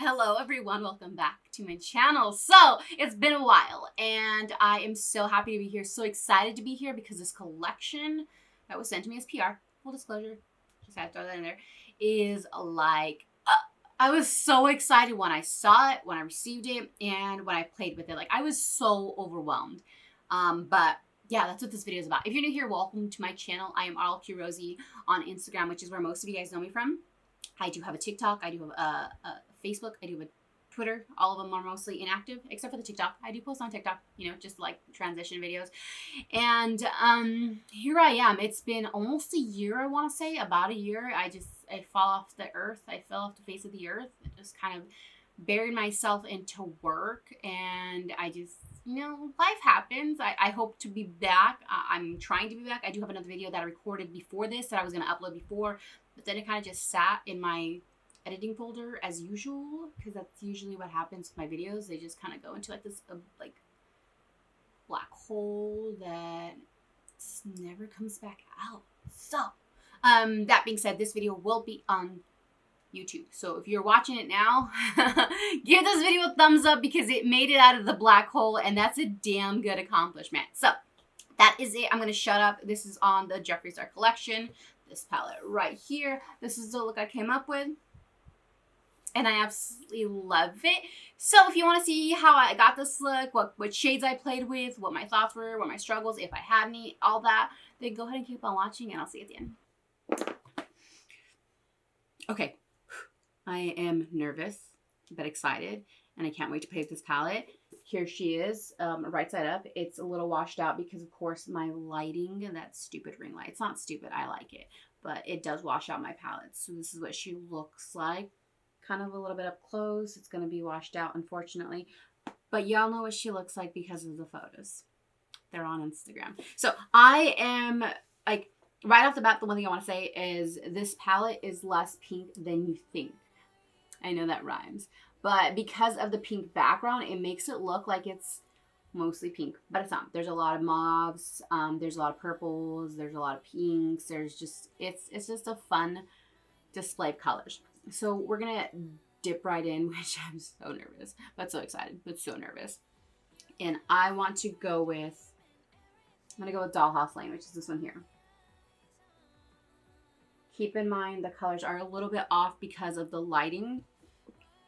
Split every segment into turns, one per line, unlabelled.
Hello everyone, welcome back to my channel. So it's been a while and I am so happy to be here, so excited to be here because this collection that was sent to me as PR, full disclosure, just had to throw that in there, is like, I was so excited when I saw it, when I received it, and when I played with it. Like, I was so overwhelmed. But yeah, that's what this video is about. If you're new here, welcome to my channel. I am RLQ.Rosie on Instagram, which is where most of you guys know me from. I do have a TikTok, I do have a Facebook, I do have a Twitter. All of them are mostly inactive, except for the TikTok. I do post on TikTok, you know, just like transition videos. And here I am. It's been almost a year, I want to say, about a year. I fall off the earth. I fell off the face of the earth. I just kind of buried myself into work, and I just, you know, life happens. I hope to be back. I'm trying to be back. I do have another video that I recorded before this that I was going to upload before, but then it kind of just sat in my editing folder as usual, because that's usually what happens with my videos. They just kind of go into like this like black hole that never comes back out. So that being said, this video will be on YouTube. So if you're watching it now, give this video a thumbs up because it made it out of the black hole, and that's a damn good accomplishment. So that is it. I'm going to shut up. This is on the Jeffree Star collection. This palette right here. This is the look I came up with, and I absolutely love it. So if you want to see how I got this look, what shades I played with, what my thoughts were, what my struggles, if I had any, all that, then go ahead and keep on watching, and I'll see you at the end. Okay. I am nervous, but excited, and I can't wait to play with this palette. Here she is, right side up. It's a little washed out because, of course, my lighting, and that stupid ring light. It's not stupid. I like it, but it does wash out my palette. So this is what she looks like. Kind of a little bit up close. It's going to be washed out, unfortunately. But y'all know what she looks like because of the photos. They're on Instagram. So I am, like, right off the bat, the one thing I want to say is this palette is less pink than you think. I know that rhymes, but because of the pink background, it makes it look like it's mostly pink, but it's not. There's a lot of mauves, there's a lot of purples, there's a lot of pinks. There's just, it's just a fun display of colors. So we're gonna dip right in, which I'm so nervous, but so excited, but so nervous. And I want to go with, I'm gonna go with Dollhouse Lane, which is this one here. Keep in mind the colors are a little bit off because of the lighting,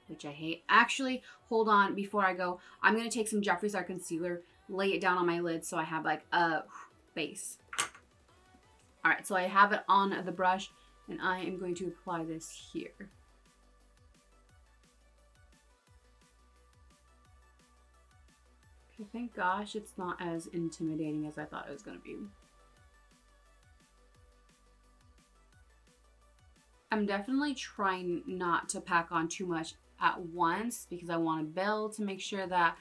which I hate. Actually, hold on, before I go, I'm going to take some Jeffree Star concealer, lay it down on my lid so I have like a base. Alright, so I have it on the brush, and I am going to apply this here. Okay, thank gosh it's not as intimidating as I thought it was going to be. I'm definitely trying not to pack on too much at once because I want to build to make sure that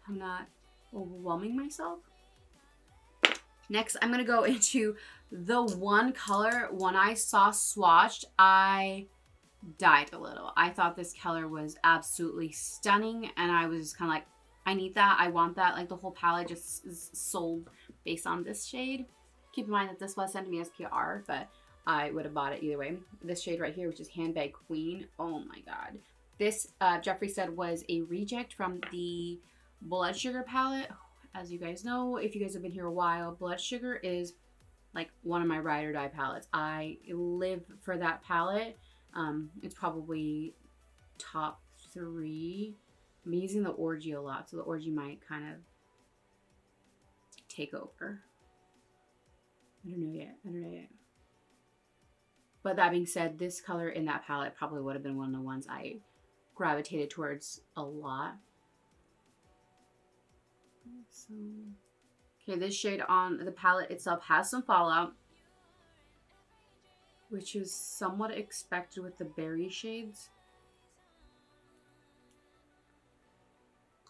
I'm not overwhelming myself. Next, I'm going to go into the one color. When I saw swatched, I died a little. I thought this color was absolutely stunning, and I was just kind of like, I need that. I want that. Like, the whole palette just is sold based on this shade. Keep in mind that this was sent to me as PR, but I would have bought it either way. This shade right here, which is Handbag Queen. Oh my god. This, Jeffree said, was a reject from the Blood Sugar palette. As you guys know, if you guys have been here a while, Blood Sugar is like one of my ride or die palettes. I live for that palette. It's probably top 3. I'm using the Orgy a lot, so the Orgy might kind of take over. I don't know yet. But that being said, this color in that palette probably would have been one of the ones I gravitated towards a lot. So, okay, this shade on the palette itself has some fallout, which is somewhat expected with the berry shades.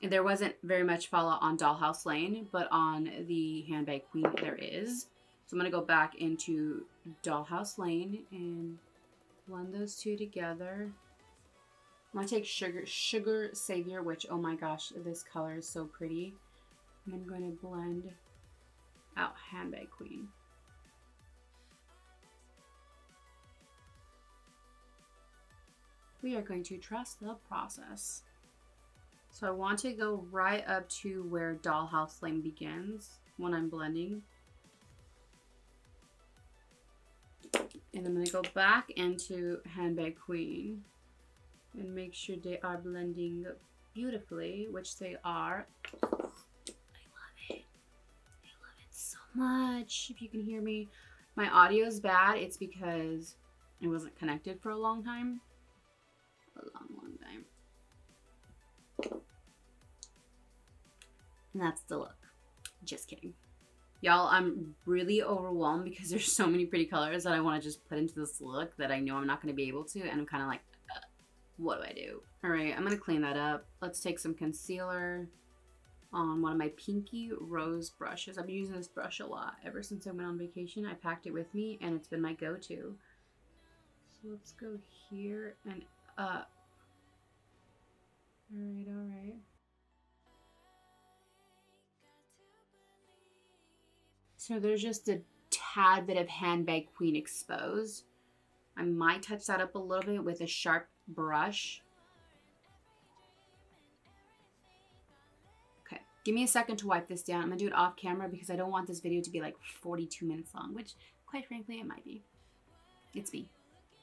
And there wasn't very much fallout on Dollhouse Lane, but on the Handbag Queen there is. So I'm going to go back into Dollhouse Lane and blend those two together. I'm going to take Sugar Savior, which, oh my gosh, this color is so pretty. And I'm going to blend out Handbag Queen. We are going to trust the process. So I want to go right up to where Dollhouse Lane begins when I'm blending. And I'm going to go back into Handbag Queen and make sure they are blending beautifully, which they are. I love it. I love it so much. If you can hear me, my audio is bad. It's because it wasn't connected for a long time. A long time. And that's the look. Just kidding. Y'all, I'm really overwhelmed because there's so many pretty colors that I want to just put into this look that I know I'm not going to be able to. And I'm kind of like, what do I do? All right, I'm going to clean that up. Let's take some concealer on one of my Pinky Rose brushes. I've been using this brush a lot. Ever since I went on vacation, I packed it with me and it's been my go-to. So let's go here and up. All right. So there's just a tad bit of Handbag Queen exposed. I might touch that up a little bit with a sharp brush. Okay, give me a second to wipe this down. I'm gonna do it off camera because I don't want this video to be like 42 minutes long, which quite frankly it might be. It's me.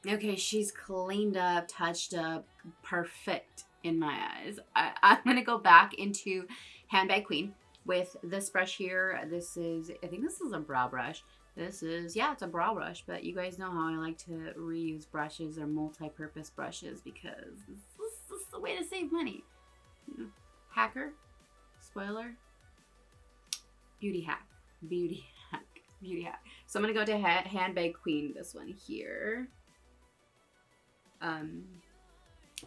Okay, she's cleaned up, touched up, perfect in my eyes. I'm gonna go back into Handbag Queen with this brush here. This is, I think this is a brow brush. This is, yeah, it's a brow brush, but you guys know how I like to reuse brushes or multi-purpose brushes because this is the way to save money. You know, hacker, spoiler, beauty hack, beauty hack, beauty hack. So I'm gonna go to Handbag Queen, this one here.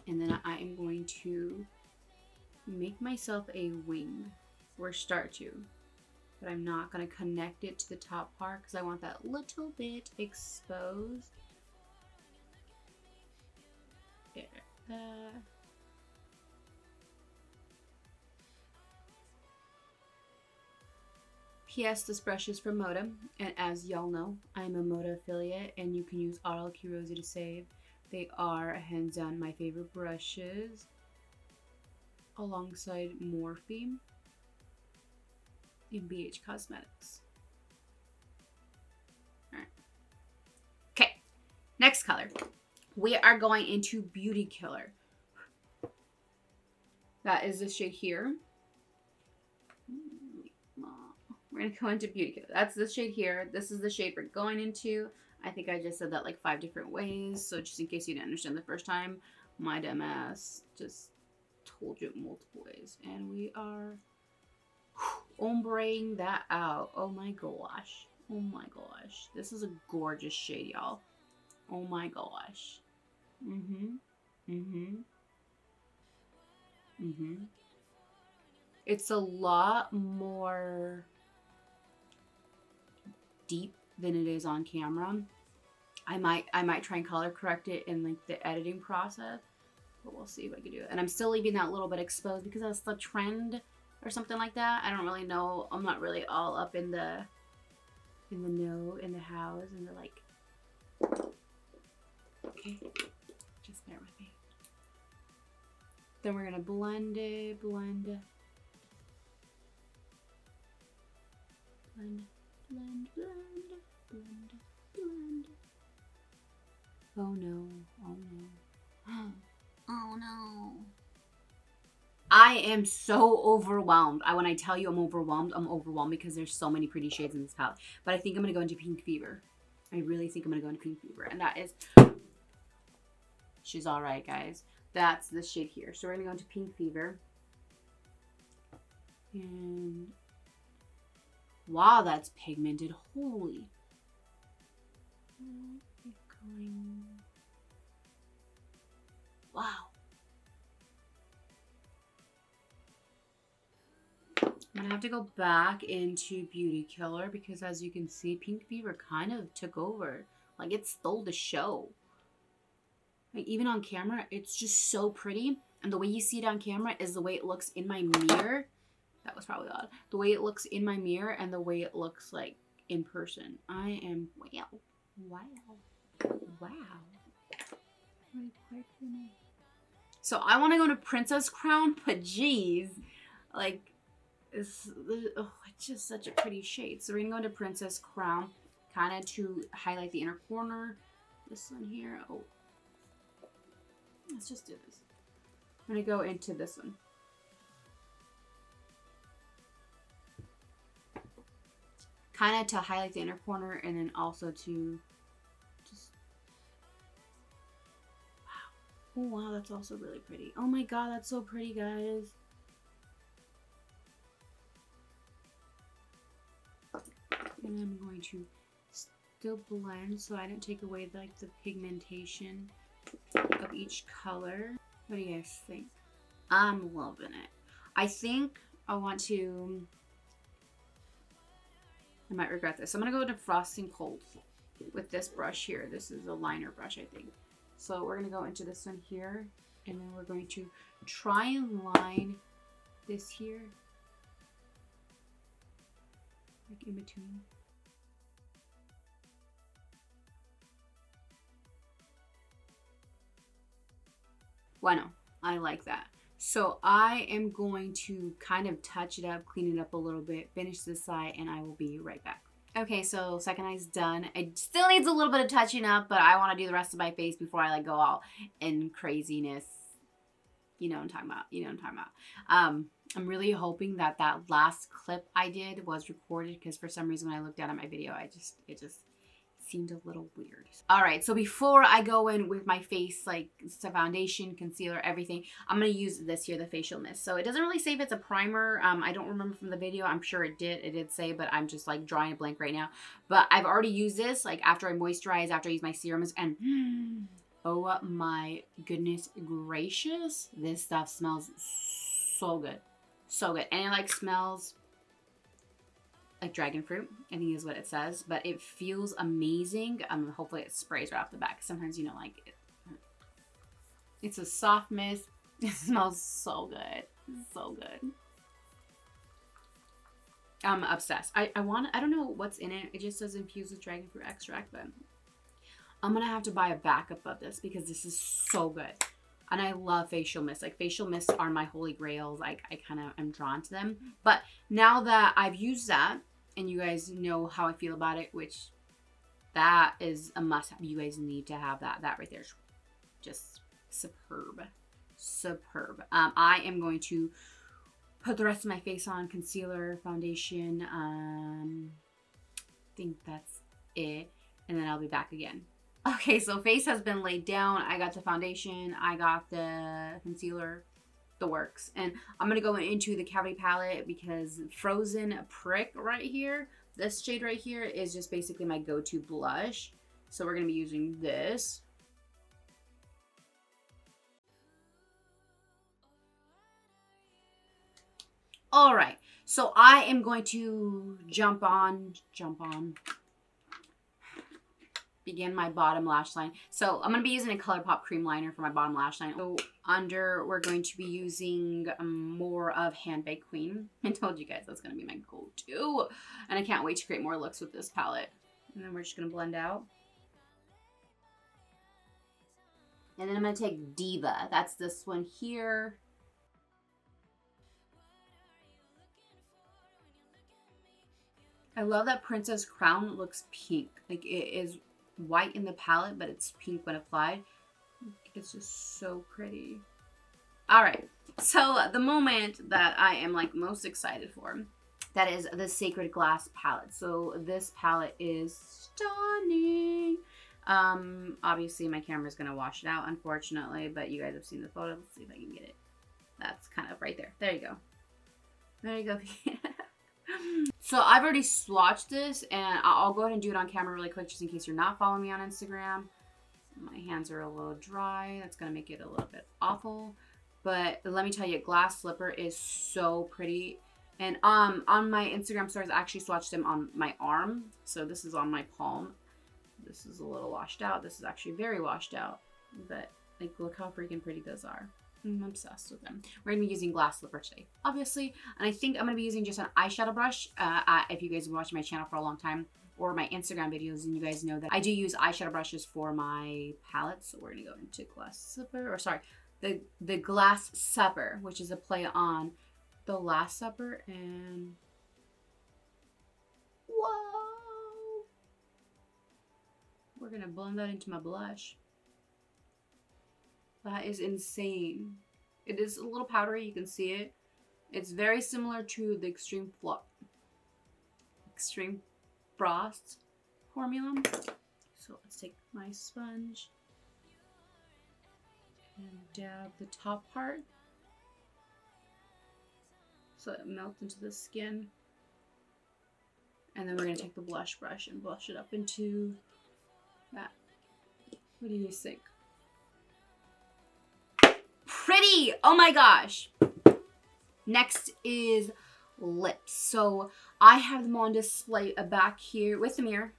And then I am going to make myself a wing, or start to. But I'm not going to connect it to the top part because I want that little bit exposed. There. P.S. This brush is from Moda, and as y'all know, I'm a Moda affiliate, and you can use RLQ.Rosie to save. They are hands down my favorite brushes, alongside Morphe in BH Cosmetics. All right. Okay, next color. We are going into Beauty Killer. That is this shade here. We're gonna go into Beauty Killer. That's this shade here. This is the shade we're going into. I think I just said that like 5 different ways. So just in case you didn't understand the first time, my dumb ass just told you multiple ways. And we are ombreing that out. Oh my gosh. Oh my gosh. This is a gorgeous shade, y'all. Oh my gosh. It's a lot more deep than it is on camera. I might try and color correct it in like the editing process, but we'll see if I can do it. And I'm still leaving that little bit exposed because that's the trend or something like that. I don't really know. I'm not really all up in the know, in the house, and the like. Okay, just bear with me. Then we're gonna blend it, blend. Oh no, oh no. Oh no. I am so overwhelmed. When I tell you I'm overwhelmed because there's so many pretty shades in this palette. But I think I'm gonna go into Pink Fever. I really think I'm gonna go into Pink Fever. And that is, she's all right, guys. That's this shade here. So we're gonna go into Pink Fever. And wow, that's pigmented. Holy. Wow. I'm gonna have to go back into Beauty Killer because as you can see, Pink Fever kind of took over. Like it stole the show. Like even on camera, it's just so pretty. And the way you see it on camera is the way it looks in my mirror. That was probably odd. The way it looks in my mirror and the way it looks like in person. I am, wow. Wow. Wow. Really quick for me. So I want to go to Princess Crown, but geez, like, it's just such a pretty shade. So we're gonna go into Princess Crown, kind of to highlight the inner corner. This one here. Oh, let's just do this. I'm gonna go into this one. Kind of to highlight the inner corner, and then also to just, wow. Oh wow, that's also really pretty. Oh my god, that's so pretty, guys. And I'm going to still blend so I don't take away like the pigmentation of each color. What do you guys think? I'm loving it. I think I want to, I might regret this. I'm gonna go to Frosting Cold with this brush here. This is a liner brush, I think. So we're gonna go into this one here, and then we're going to try and line this here, like in between. Bueno, I like that. So I am going to kind of touch it up, clean it up a little bit, finish this side, and I will be right back. Okay, so second eye's done. It still needs a little bit of touching up, but I want to do the rest of my face before I like go all in craziness. You know what I'm talking about. You know what I'm talking about. I'm really hoping that that last clip I did was recorded, because for some reason when I looked down at my video, it just seemed a little weird. All right, so before I go in with my face, like foundation, concealer, everything, I'm gonna use this here, the facial mist. So it doesn't really say if it's a primer. I don't remember from the video. I'm sure it did say, but I'm just like drawing a blank right now. But I've already used this like after I moisturize, after I use my serums, and oh my goodness gracious, this stuff smells so good. So good. And it like smells like dragon fruit, I think is what it says, but it feels amazing. Hopefully it sprays right off the back. Sometimes, you know, like it's a soft mist. It smells so good. So good. I'm obsessed. I don't know what's in it. It just says infused with dragon fruit extract, but I'm gonna have to buy a backup of this because this is so good. And I love facial mists. Like facial mists are my holy grails. Like I kind of am drawn to them. But now that I've used that, and you guys know how I feel about it, which that is a must-have. You guys need to have that. That right there is just superb. Superb. I am going to put the rest of my face on, concealer, foundation. I think that's it. And then I'll be back again. Okay, so face has been laid down. I got the foundation. I got the concealer. The works, and I'm gonna go into the Cavity palette because Frozen Prick right here, this shade right here, is just basically my go-to blush. So we're gonna be using this. All right, so I am going to jump on. Begin my bottom lash line. So I'm going to be using a Colourpop cream liner for my bottom lash line. So under, we're going to be using more of Handbag Queen. I told you guys that's going to be my go-to. And I can't wait to create more looks with this palette. And then we're just going to blend out. And then I'm going to take Diva. That's this one here. I love that Princess Crown looks pink. Like it is white in the palette, but it's pink when applied. It's just so pretty. All right, so the moment that I am like most excited for, that is the Sacred Glass palette. So this palette is stunning. Obviously my camera's gonna wash it out, unfortunately, but you guys have seen the photo. Let's see if I can get it. That's kind of right there. There you go. There you go. So I've already swatched this, and I'll go ahead and do it on camera really quick just in case you're not following me on Instagram. My hands are a little dry. That's going to make it a little bit awful. But let me tell you, Glass Slipper is so pretty. And on my Instagram stories, I actually swatched them on my arm. So this is on my palm. This is a little washed out. This is actually very washed out. But like, look how freaking pretty those are. I'm obsessed with them. We're going to be using Glass Slipper today, obviously. And I think I'm going to be using just an eyeshadow brush. If you guys have watched my channel for a long time or my Instagram videos, and you guys know that I do use eyeshadow brushes for my palettes. So we're going to go into Glass Slipper, or sorry, the Glass Supper, which is a play on the Last Supper. And whoa, we're gonna blend that into my blush. That is insane. It is a little powdery, you can see it. It's very similar to the Extreme Frost formula. So let's take my sponge and dab the top part so it melts into the skin. And then we're going to take the blush brush and blush it up into that. What do you guys think? Pretty! Oh my gosh! Next is lips. So I have them on display back here with the mirror.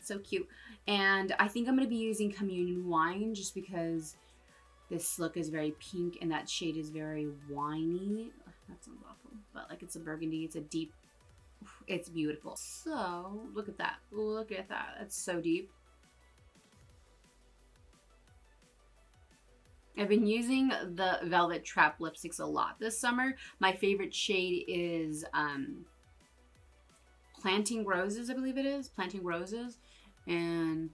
So cute. And I think I'm going to be using Communion Wine just because this look is very pink and that shade is very winey. That sounds awful. But like it's a burgundy. It's a deep. It's beautiful. So look at that. Look at that. That's so deep. I've been using the Velvet Trap lipsticks a lot this summer. My favorite shade is Planting Roses, I believe it is. Planting Roses. And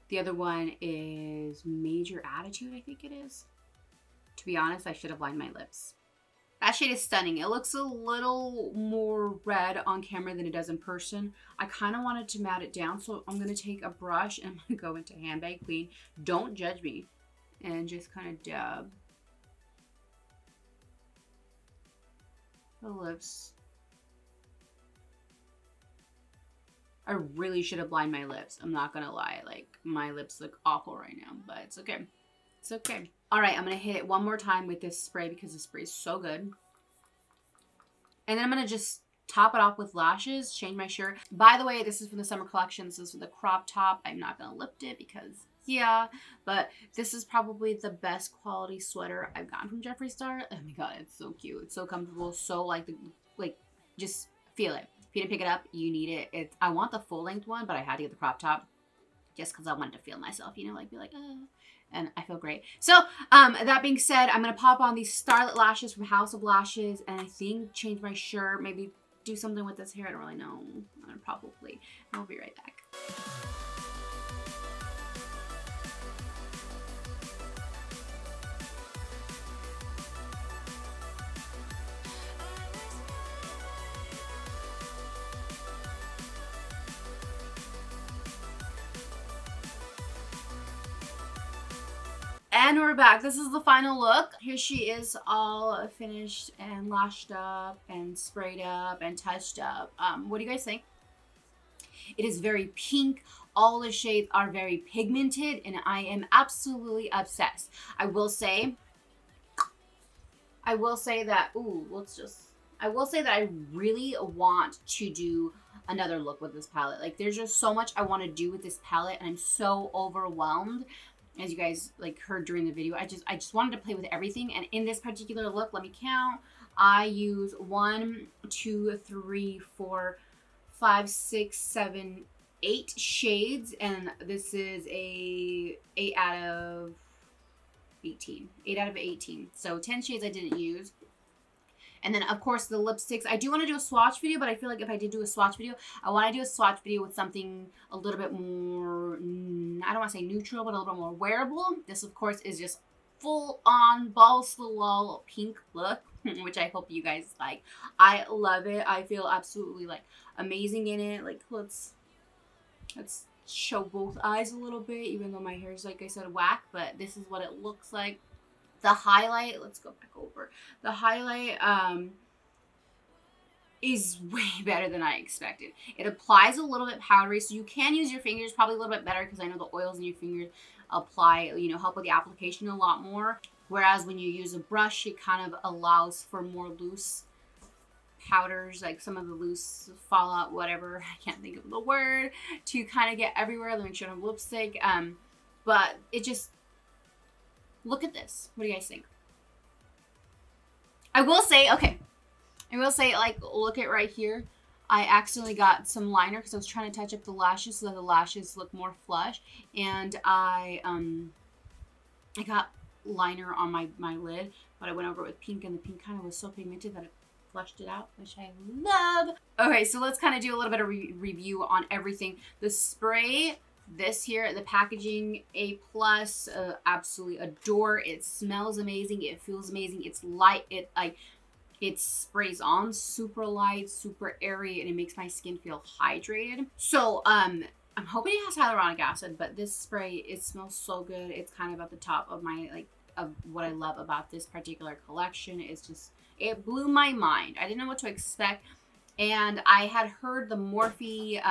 the other one is Major Attitude, I think it is. To be honest, I should have lined my lips. That shade is stunning. It looks a little more red on camera than it does in person. I kind of wanted to matte it down, so I'm going to take a brush and I'm going to go into Handbag Queen. Don't judge me. And just kind of dab the lips. I really should have lined my lips. I'm not gonna lie. Like, my lips look awful right now, but it's okay. It's okay. All right, I'm gonna hit it one more time with this spray because the spray is so good. And then I'm gonna just top it off with lashes, change my shirt. By the way, this is from the summer collection. This is for the crop top. I'm not gonna lip it because yeah, but this is probably the best quality sweater I've gotten from Jeffree Star. Oh my god, it's so cute. It's so comfortable. So like just feel it. If you didn't pick it up, you need it. I want the full length one, but I had to get the crop top just because I wanted to feel myself, you know, like be like, and I feel great. So that being said, I'm gonna pop on these Starlit lashes from House of Lashes, and I think change my shirt, maybe do something with this hair. I don't really know. Probably. I'll be right back. And we're back. This is the final look. Here she is, all finished and lashed up and sprayed up and touched up. What do you guys think? It is very pink. All the shades are very pigmented and I am absolutely obsessed. I will say that, I really want to do another look with this palette. Like, there's just so much I want to do with this palette and I'm so overwhelmed. As you guys like heard during the video, I just wanted to play with everything. And in this particular look, let me count. I use 1, 2, 3, 4, 5, 6, 7, 8 shades, and this is a 8 out of 18. 8 out of 18. So 10 shades I didn't use. And then, of course, the lipsticks. I do want to do a swatch video, but I feel like if I did do a swatch video, I want to do a swatch video with something a little bit more, I don't want to say neutral, but a little bit more wearable. This, of course, is just full-on balls to the wall pink look, which I hope you guys like. I love it. I feel absolutely, like, amazing in it. Like, let's show both eyes a little bit, even though my hair is, like I said, whack, but this is what it looks like. The highlight, let's go back over. The highlight is way better than I expected. It applies a little bit powdery, so you can use your fingers probably a little bit better because I know the oils in your fingers apply, you know, help with the application a lot more. Whereas when you use a brush, it kind of allows for more loose powders, like some of the loose fallout, whatever, I can't think of the word, to kind of get everywhere. Let me make sure I have lipstick. But it just, look at this. What do you guys think? I will say, okay. I will say, like, look at right here. I accidentally got some liner because I was trying to touch up the lashes so that the lashes look more flush. And I got liner on my lid, but I went over it with pink, and the pink kind of was so pigmented that it flushed it out, which I love. Okay, so let's kind of do a little bit of review on everything. The spray, this here, the packaging, A+, absolutely adore. It smells amazing. It feels amazing. It's light. It sprays on super light, super airy, and it makes my skin feel hydrated. So, I'm hoping it has hyaluronic acid, but this spray, it smells so good. It's kind of at the top of my, like, of what I love about this particular collection. It's just, it blew my mind. I didn't know what to expect. And I had heard the Morphe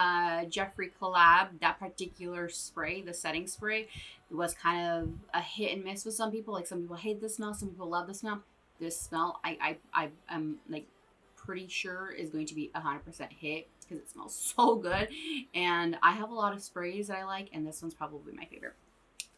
Jeffree collab, that particular spray, the setting spray, it was kind of a hit and miss with some people. Like, some people hate the smell, some people love the smell. This smell, I'm like pretty sure is going to be 100% hit because it smells so good. And I have a lot of sprays that I like, and this one's probably my favorite.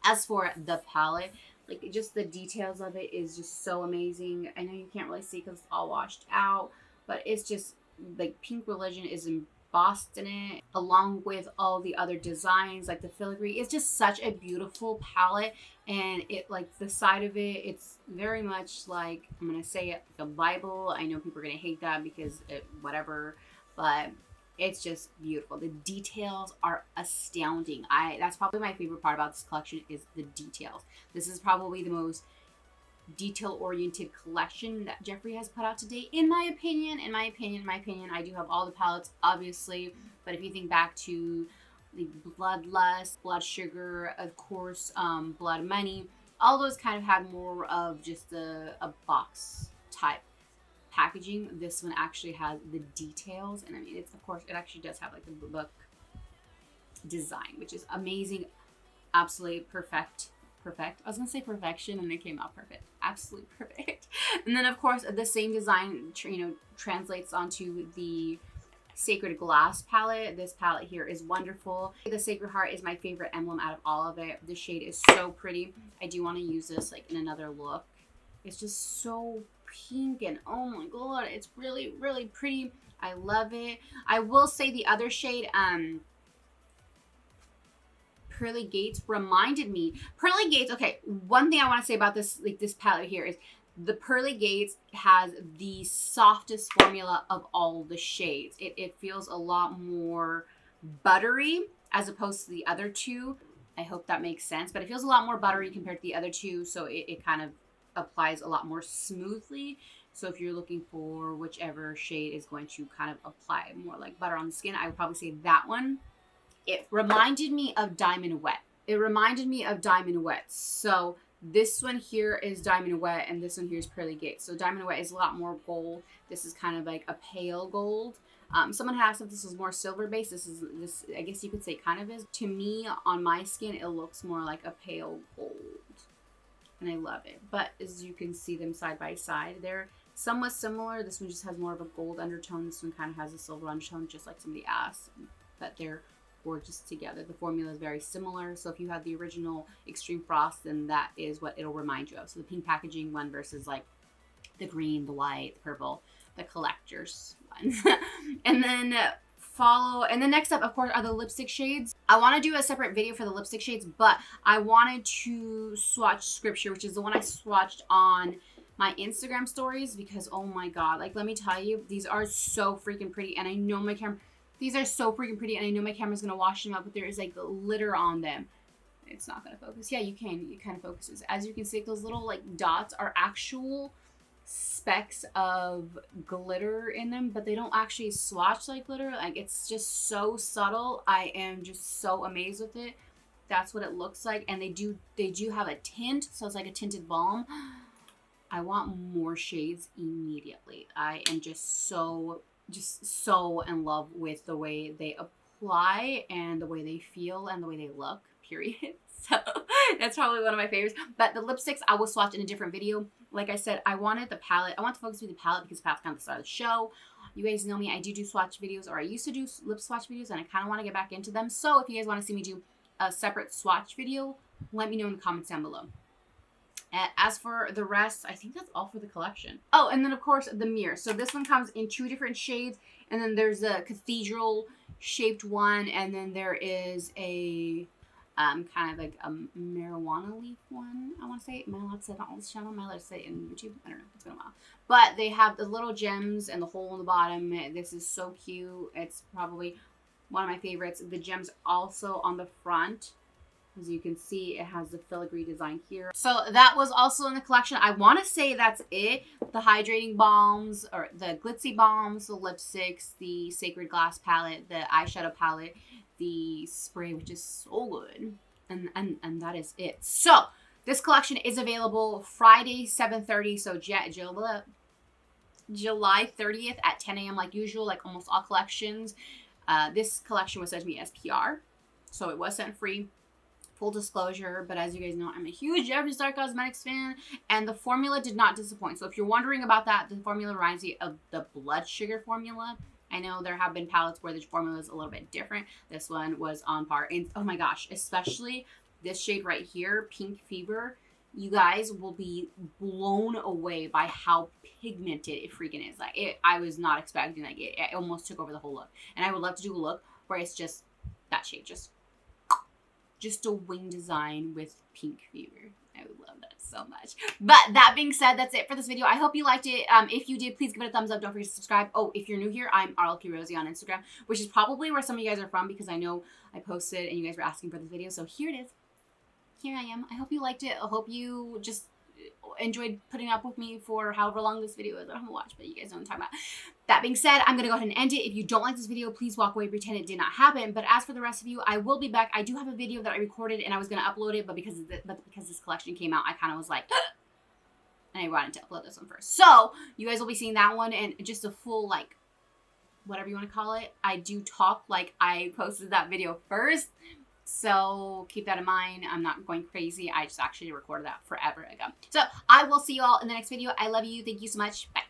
As for the palette, like, just the details of it is just so amazing. I know you can't really see because it's all washed out, but it's just like Pink Religion is embossed in it, along with all the other designs, like the filigree. It's just such a beautiful palette, and it, like, the side of it, it's very much like, I'm gonna say it, like a Bible. I know people are gonna hate that because whatever, but it's just beautiful. The details are astounding. That's probably my favorite part about this collection is the details. This is probably the most detail-oriented collection that Jeffree has put out to date, in my opinion. I do have all the palettes, obviously, but if you think back to the Bloodlust, Blood Sugar, of course, Blood Money, all those kind of had more of just a box type packaging. This one actually has the details, and I mean, it's, of course, it actually does have like a book design, which is amazing. Absolutely perfect. I was gonna say perfection, and it came out perfect. Absolutely perfect. And then, of course, the same design, translates onto the Sacred Glass palette. This palette here is wonderful. The Sacred Heart is my favorite emblem out of all of it. The shade is so pretty. I do want to use this like in another look. It's just so pink, and oh my god, it's really, really pretty. I love it. I will say the other shade, Pearly Gates, reminded me. Pearly Gates, okay, one thing I want to say about this, like this palette here, is the Pearly Gates has the softest formula of all the shades. It feels a lot more buttery as opposed to the other two. I hope that makes sense, but it feels a lot more buttery compared to the other two, so it kind of applies a lot more smoothly. So if you're looking for whichever shade is going to kind of apply more like butter on the skin, I would probably say that one. It reminded me of Diamond Wet. So this one here is Diamond Wet, and this one here is Pearly Gates. So Diamond Wet is a lot more gold. This is kind of like a pale gold. Someone asked if this was more silver based. This I guess you could say kind of is. To me, on my skin, it looks more like a pale gold, and I love it. But as you can see them side by side, they're somewhat similar. This one just has more of a gold undertone. This one kind of has a silver undertone, just like somebody asked. But they're gorgeous together. The formula is very similar. So if you have the original Extreme Frost, then that is what it'll remind you of. So the pink packaging one versus like the green, the white, the purple, the collector's one. And then next up, of course, are the lipstick shades. I want to do a separate video for the lipstick shades, but I wanted to swatch Scripture, which is the one I swatched on my Instagram stories, because oh my god, like, let me tell you, these are so freaking pretty, and I know my camera, these are so freaking pretty, and I know my camera's gonna wash them up, but there is like glitter on them. It's not gonna focus. Yeah, it kind of focuses. As you can see, those little like dots are actual specks of glitter in them, but they don't actually swatch like glitter. Like, it's just so subtle. I am just so amazed with it. That's what it looks like, and they do have a tint, so it's like a tinted balm. I want more shades immediately. I am just so in love with the way they apply and the way they feel and the way they look, period. So that's probably one of my favorites. But the lipsticks I will swatch in a different video. Like I said, I wanted the palette. I want to focus on the palette because the palette's kind of the start of the show. You guys know me. I do swatch videos, or I used to do lip swatch videos, and I kind of want to get back into them. So if you guys want to see me do a separate swatch video, let me know in the comments down below. As for the rest, I think that's all for the collection. Oh, and then of course the mirror. So this one comes in 2 different shades, and then there's a cathedral shaped one, and then there is a kind of like a marijuana leaf one, I want to say. Am I allowed to say that on this channel? Am I allowed to say it in YouTube? I don't know. It's been a while. But they have the little gems and the hole in the bottom. This is so cute. It's probably one of my favorites. The gems also on the front. As you can see, it has the filigree design here. So that was also in the collection. I want to say that's it. The hydrating balms, or the glitzy balms, the lipsticks, the sacred glass palette, the eyeshadow palette, the spray, which is so good. And that is it. So this collection is available Friday, 7:30. So July 30th at 10 a.m. like usual, like almost all collections. This collection was sent to me as PR. So it was sent free. Full disclosure, but as you guys know, I'm a huge Jeffree Star Cosmetics fan, and the formula did not disappoint. So if you're wondering about that, the formula reminds me of the blood sugar formula. I know there have been palettes where the formula is a little bit different. This one was on par. And oh my gosh, especially this shade right here, Pink Fever. You guys will be blown away by how pigmented it freaking is. Like, I was not expecting, like, it almost took over the whole look. And I would love to do a look where it's just that shade, just a wing design with Pink Fever. I would love that so much. But that being said, that's it for this video. I hope you liked it. If you did, please give it a thumbs up. Don't forget to subscribe. Oh, if you're new here, I'm RLQ.Rosie on Instagram, which is probably where some of you guys are from, because I know I posted and you guys were asking for this video. So here it is. Here I am. I hope you liked it. I hope you just enjoyed putting up with me for however long this video is. I haven't watched, but you guys know what I'm talking about. That being said, I'm going to go ahead and end it. If you don't like this video, please walk away, pretend it did not happen. But as for the rest of you, I will be back. I do have a video that I recorded and I was going to upload it, but because this collection came out, I kind of was like, and I wanted to upload this one first. So you guys will be seeing that one, and just a full, like, whatever you want to call it. I do talk like I posted that video first. So keep that in mind. I'm not going crazy. I just actually recorded that forever ago. So I will see you all in the next video. I love you. Thank you so much. Bye.